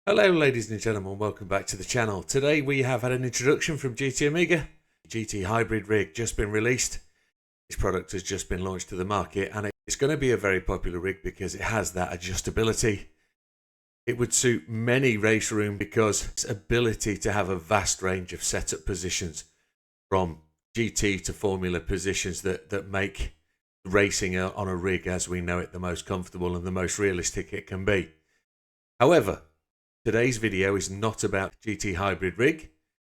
Hello ladies and gentlemen, welcome back to the channel. Today we have had an introduction from GTOmega. GT Hybrid rig just been released. This product has just been launched to the market and it's going to be a very popular rig because it has that adjustability. It would suit many race room because its ability to have a vast range of setup positions from GT to Formula positions that make racing on a rig as we know it the most comfortable and the most realistic it can be. However, today's video is not about GT Hybrid rig,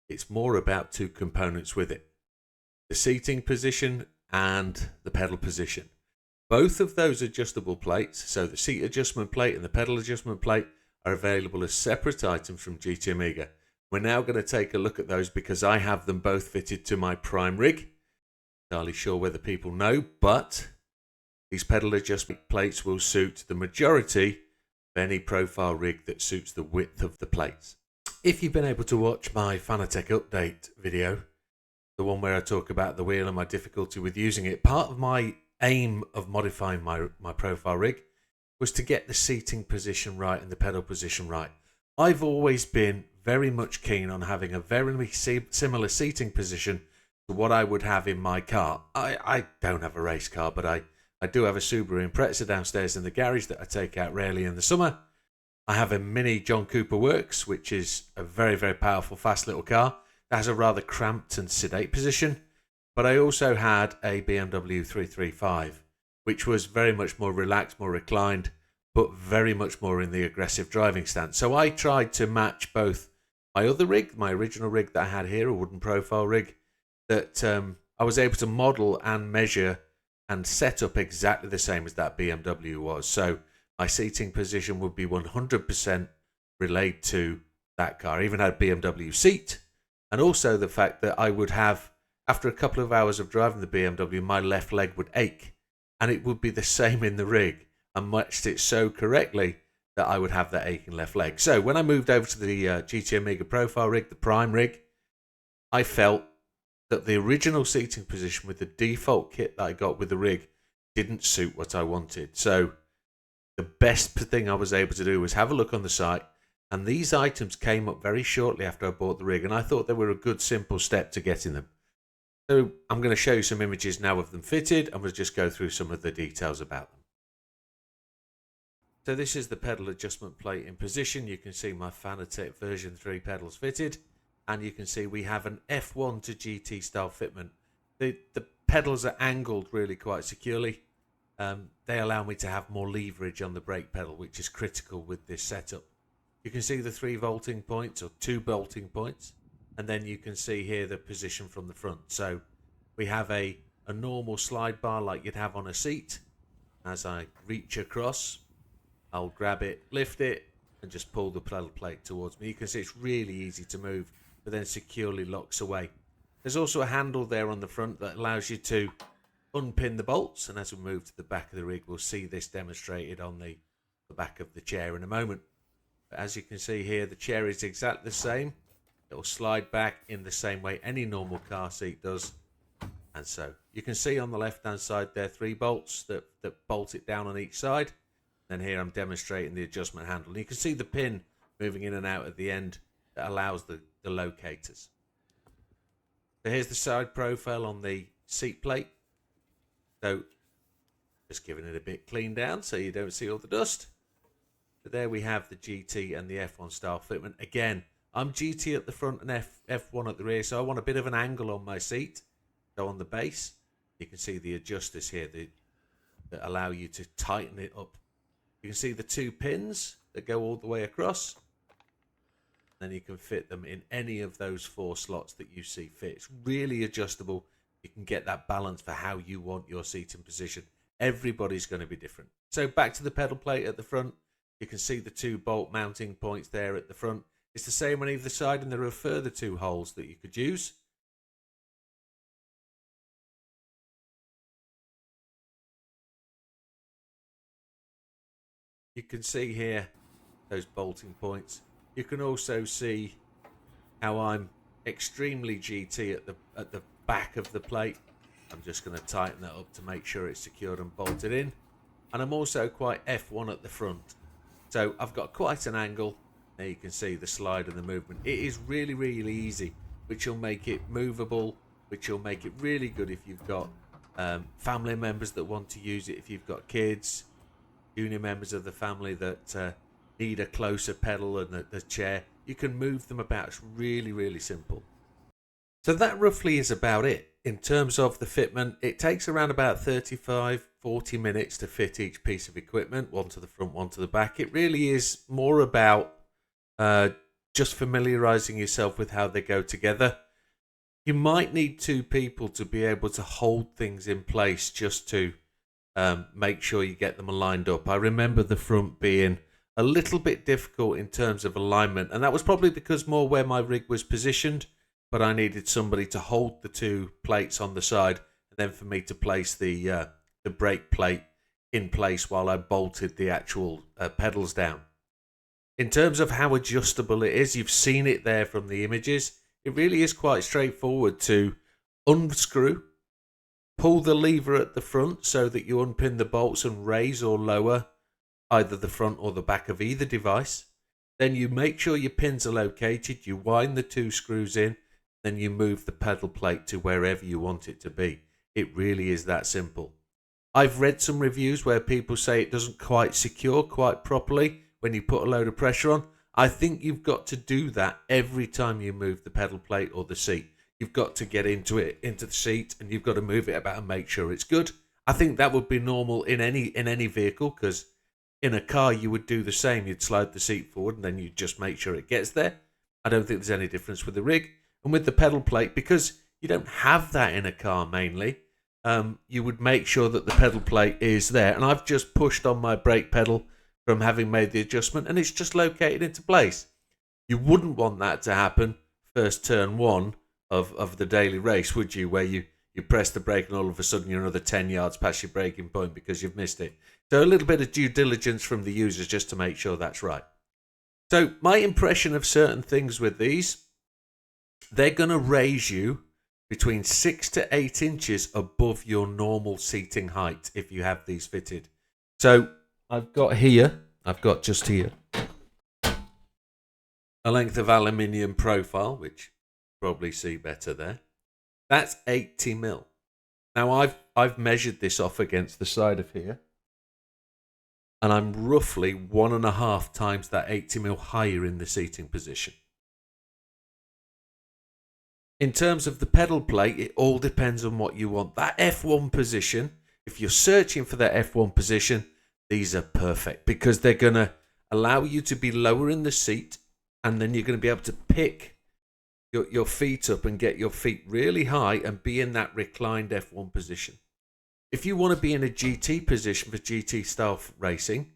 it's more about two components with it. The seating position and the pedal position. Both of those adjustable plates, so the seat adjustment plate and the pedal adjustment plate, are available as separate items from GTOmega. We're now going to take a look at those because I have them both fitted to my Prime rig. Not entirely sure whether people know, but these pedal adjustment plates will suit the majority any profile rig that suits the width of the plates. If you've been able to watch my Fanatec update video, the one where I talk about the wheel and my difficulty with using it, part of my aim of modifying my profile rig was to get the seating position right and the pedal position right. I've always been very much keen on having a very similar seating position to what I would have in my car. I don't have a race car, but I do have a Subaru Impreza downstairs in the garage that I take out rarely in the summer. I have a mini John Cooper Works, which is a very, very powerful, fast little car. That has a rather cramped and sedate position. But I also had a BMW 335, which was very much more relaxed, more reclined, but very much more in the aggressive driving stance. So I tried to match both my other rig, my original rig that I had here, a wooden profile rig, that I was able to model and measure and set up exactly the same as that BMW was. So my seating position would be 100% relayed to that car. I even had a BMW seat, and also the fact that I would have, after a couple of hours of driving the BMW, my left leg would ache, and it would be the same in the rig. I matched it so correctly that I would have that aching left leg. So when I moved over to the GTOmega profile rig, the Prime rig, I felt that the original seating position with the default kit that I got with the rig didn't suit what I wanted. So the best thing I was able to do was have a look on the site, and these items came up very shortly after I bought the rig, and I thought they were a good simple step to getting them. So I'm going to show you some images now of them fitted, and we'll just go through some of the details about them. So this is the pedal adjustment plate in position. You can see my Fanatec version 3 pedals fitted. And you can see we have an F1 to GT style fitment. The pedals are angled really quite securely. They allow me to have more leverage on the brake pedal, which is critical with this setup. You can see the 3 vaulting points or 2 bolting points. And then you can see here the position from the front. So we have a normal slide bar like you'd have on a seat. As I reach across, I'll grab it, lift it, and just pull the pedal plate towards me. You can see it's really easy to move, but then securely locks away. There's also a handle there on the front that allows you to unpin the bolts, and as we move to the back of the rig, we'll see this demonstrated on the back of the chair in a moment. But as you can see here, the chair is exactly the same. It will slide back in the same way any normal car seat does. And so you can see on the left hand side there 3 bolts that bolt it down on each side. Then here I'm demonstrating the adjustment handle. And you can see the pin moving in and out at the end that allows the locators. So here's the side profile on the seat plate. So just giving it a bit clean down so you don't see all the dust. But there we have the GT and the F1 style fitment. Again, I'm GT at the front and F1 at the rear, so I want a bit of an angle on my seat. So on the base, you can see the adjusters here that allow you to tighten it up. You can see the 2 pins that go all the way across. Then you can fit them in any of those 4 slots that you see fit. It's really adjustable. You can get that balance for how you want your seating position. Everybody's going to be different. So back to the pedal plate at the front. You can see the 2 bolt mounting points there at the front. It's the same on either side, and there are further 2 holes that you could use. You can see here those bolting points. You can also see how I'm extremely GT at the back of the plate. I'm just going to tighten that up to make sure it's secured and bolted in. And I'm also quite F1 at the front. So I've got quite an angle. There you can see the slide and the movement. It is really, really easy, which will make it movable, which will make it really good if you've got family members that want to use it, if you've got kids, junior members of the family that need a closer pedal and the chair. You can move them about. It's really, really simple. So that roughly is about it. In terms of the fitment, it takes around about 35-40 minutes to fit each piece of equipment, one to the front, one to the back. It really is more about just familiarizing yourself with how they go together. You might need two people to be able to hold things in place just to make sure you get them lined up. I remember the front being a little bit difficult in terms of alignment, and that was probably because more where my rig was positioned, but I needed somebody to hold the two plates on the side and then for me to place the brake plate in place while I bolted the actual pedals down. In terms of how adjustable it is, you've seen it there from the images. It really is quite straightforward to unscrew, pull the lever at the front so that you unpin the bolts and raise or lower either the front or the back of either device. Then you make sure your pins are located, you wind the two screws in, then you move the pedal plate to wherever you want it to be. It really is that simple. I've read some reviews where people say it doesn't quite secure quite properly when you put a load of pressure on. I think you've got to do that every time you move the pedal plate or the seat. You've got to get into the seat, and you've got to move it about and make sure it's good. I think that would be normal in any vehicle, because in a car you would do the same. You'd slide the seat forward and then you'd just make sure it gets there. I don't think there's any difference with the rig. And with the pedal plate, because you don't have that in a car mainly, you would make sure that the pedal plate is there. And I've just pushed on my brake pedal from having made the adjustment, and it's just located into place. You wouldn't want that to happen first turn one of the daily race, would you? Where you press the brake and all of a sudden you're another 10 yards past your braking point because you've missed it. So a little bit of due diligence from the users just to make sure that's right. So my impression of certain things with these, they're going to raise you between 6 to 8 inches above your normal seating height if you have these fitted. So I've got just here a length of aluminium profile, which you probably see better there. That's 80 mil. Now I've measured this off against the side of here, and I'm roughly 1.5 times that 80 mil higher in the seating position. In terms of the pedal plate, it all depends on what you want. That F1 position, if you're searching for that F1 position, these are perfect because they're going to allow you to be lower in the seat, and then you're going to be able to pick your feet up and get your feet really high and be in that reclined F1 position. If you want to be in a GT position for GT style racing,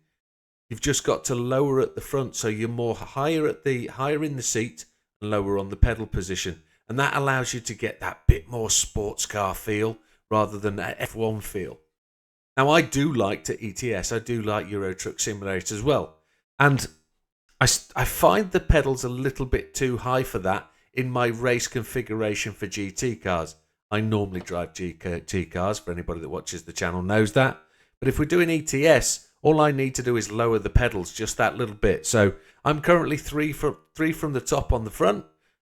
you've just got to lower at the front so you're more higher in the seat and lower on the pedal position. And that allows you to get that bit more sports car feel rather than that F1 feel. Now, I do like to ETS. I do like Euro Truck Simulator as well. And I find the pedals a little bit too high for that in my race configuration for GT cars. I normally drive GT cars. For anybody that watches the channel knows that. But if we're doing ETS, all I need to do is lower the pedals just that little bit. So I'm currently three from the top on the front,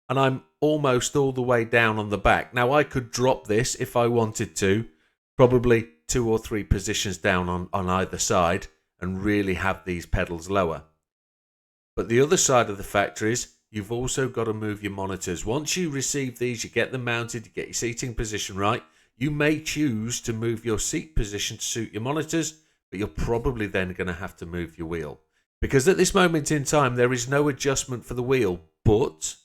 and I'm almost all the way down on the back. Now, I could drop this if I wanted to, probably 2 or 3 positions down on either side, and really have these pedals lower. But the other side of the factor is you've also got to move your monitors. Once you receive these, you get them mounted, you get your seating position right. You may choose to move your seat position to suit your monitors, but you're probably then going to have to move your wheel. Because at this moment in time, there is no adjustment for the wheel, but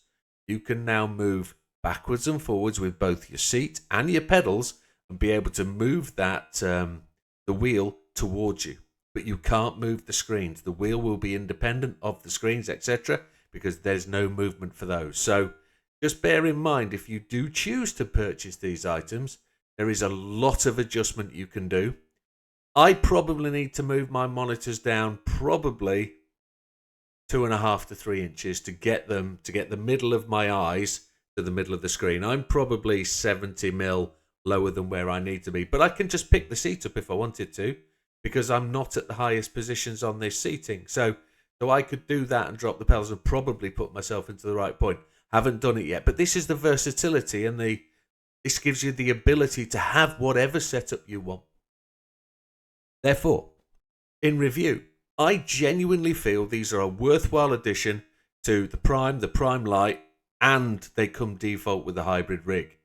you can now move backwards and forwards with both your seat and your pedals and be able to move that the wheel towards you. But you can't move the screens. The wheel will be independent of the screens, etc., because there's no movement for those. So just bear in mind, if you do choose to purchase these items, there is a lot of adjustment you can do. I probably need to move my monitors down probably 2.5 to 3 inches to get the middle of my eyes to the middle of the screen. I'm probably 70 mil lower than where I need to be, but I can just pick the seat up if I wanted to, because I'm not at the highest positions on this seating. So So I could do that and drop the pedals and probably put myself into the right point. Haven't done it yet, but this is the versatility, and this gives you the ability to have whatever setup you want. Therefore, in review, I genuinely feel these are a worthwhile addition to the Prime Lite, and they come default with the hybrid rig.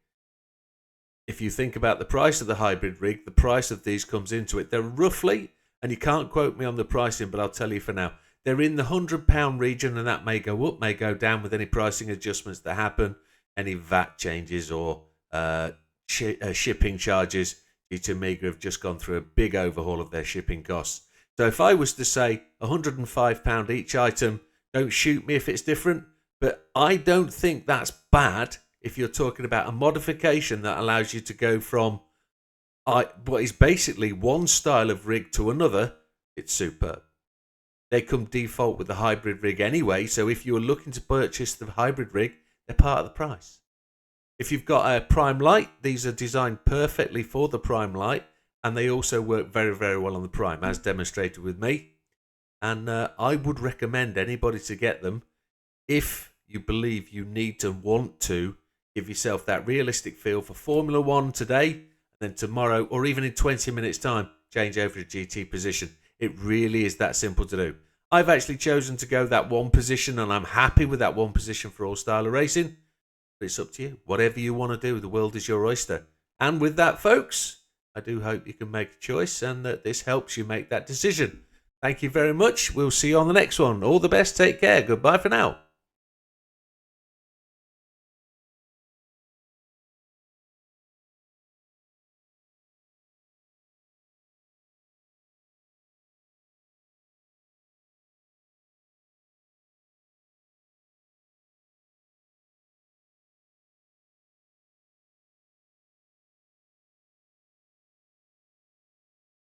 If you think about the price of the hybrid rig, the price of these comes into it. They're roughly, and you can't quote me on the pricing, but I'll tell you for now, they're in the £100 region, and that may go up, may go down with any pricing adjustments that happen, any VAT changes or shipping charges. GTOmega have just gone through a big overhaul of their shipping costs. So if I was to say £105 each item, don't shoot me if it's different, but I don't think that's bad if you're talking about a modification that allows you to go from what is basically one style of rig to another. It's superb. They come default with the hybrid rig anyway, so if you're looking to purchase the hybrid rig, they're part of the price. If you've got a Prime Lite, these are designed perfectly for the Prime Lite, and they also work very, very well on the Prime, as demonstrated with me. And I would recommend anybody to get them if you believe you need to want to give yourself that realistic feel for Formula One today, and then tomorrow, or even in 20 minutes' time, change over to GT position. It really is that simple to do. I've actually chosen to go that one position, and I'm happy with that one position for all style of racing. But it's up to you. Whatever you want to do, the world is your oyster. And with that, folks, I do hope you can make a choice and that this helps you make that decision. Thank you very much. We'll see you on the next one. All the best. Take care. Goodbye for now.